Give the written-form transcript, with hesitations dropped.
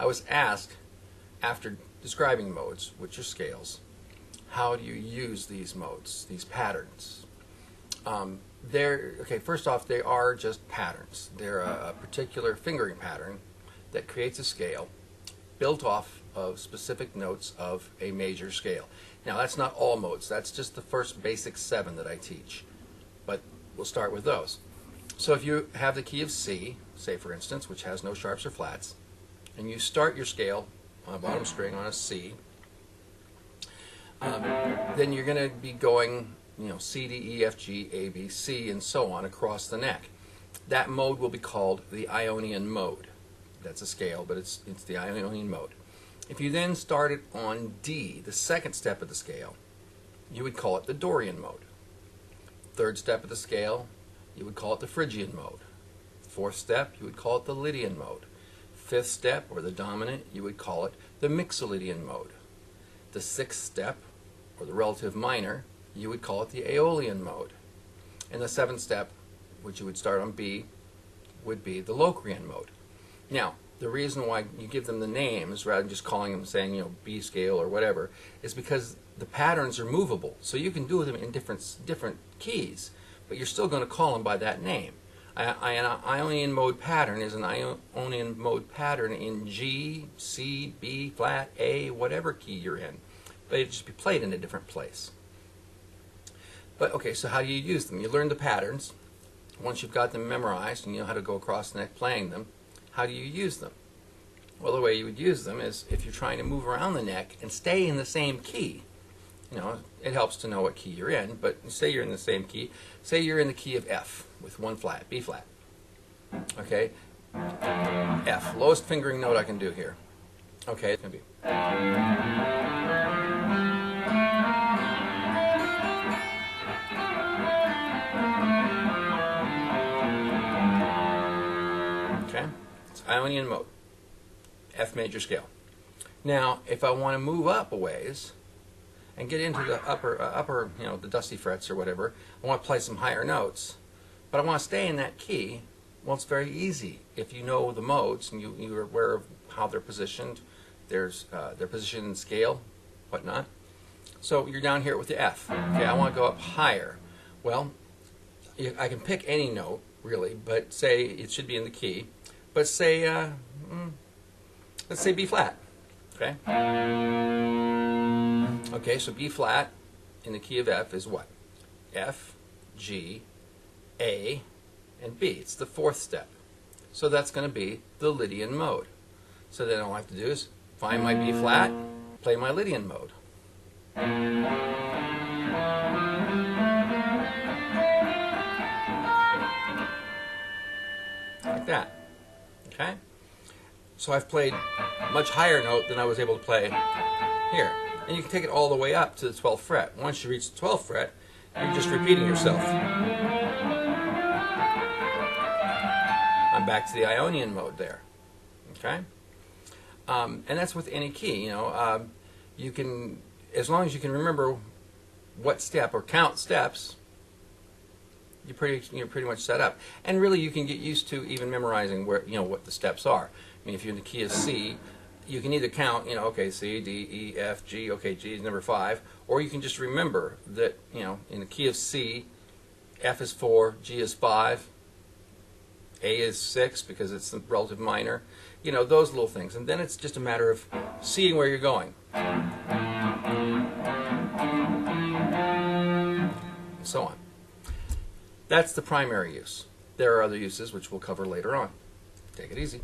I was asked, after describing modes, which are scales, how do you use these modes, these patterns? Okay, first off, they are just patterns. They're a particular fingering pattern that creates a scale built off of specific notes of a major scale. Now, that's not all modes. That's just the first basic 7 that I teach. But we'll start with those. So if you have the key of C, say for instance, which has no sharps or flats, and you start your scale on a bottom string on a C, then you're going to be going, C, D, E, F, G, A, B, C, and so on across the neck. That mode will be called the Ionian mode. That's a scale, but it's the Ionian mode. If you then started on D, the second step of the scale, you would call it the Dorian mode. Third step of the scale, you would call it the Phrygian mode. Fourth step, you would call it the Lydian mode. Fifth step, or the dominant, you would call it the Mixolydian mode. The sixth step, or the relative minor, you would call it the Aeolian mode. And the seventh step, which you would start on B, would be the Locrian mode. Now, the reason why you give them the names rather than just calling them, saying, B scale or whatever, is because the patterns are movable. So you can do them in different keys, but you're still going to call them by that name. An Ionian mode pattern is an Ionian mode pattern in G, C, B, flat, A, whatever key you're in. But it'd just be played in a different place. But okay, so how do you use them? You learn the patterns. Once you've got them memorized and you know how to go across the neck playing them, how do you use them? Well, the way you would use them is if you're trying to move around the neck and stay in the same key. It helps to know what key you're in, but say you're in the same key. Say you're in the key of F with one flat, B flat. Okay? F, lowest fingering note I can do here. Okay, it's going to be. Okay? It's Ionian mode. F major scale. Now, if I want to move up a ways and get into the upper, the dusty frets or whatever, I want to play some higher notes, but I want to stay in that key. Well, it's very easy if you know the modes and you're aware of how they're positioned. There's their position in scale, whatnot. So you're down here with the F. Okay, I want to go up higher. Well, I can pick any note really, but say it should be in the key. But say, let's say B flat. Okay. Okay, so B flat in the key of F is what? F, G, A, and B. It's the fourth step. So that's going to be the Lydian mode. So then all I have to do is find my B flat, play my Lydian mode. Like that. Okay? So I've played a much higher note than I was able to play here. And you can take it all the way up to the 12th fret. Once you reach the 12th fret, you're just repeating yourself. I'm back to the Ionian mode there. Okay? And that's with any key. You can, as long as you can remember what step or count steps, you're pretty much set up. And really, you can get used to even memorizing where what the steps are. I mean, if you're in the key of C, you can either count, okay, C, D, E, F, G, okay, G is number 5, or you can just remember that, in the key of C, F is 4, G is 5, A is 6 because it's the relative minor, those little things. And then it's just a matter of seeing where you're going. And so on. That's the primary use. There are other uses which we'll cover later on. Take it easy.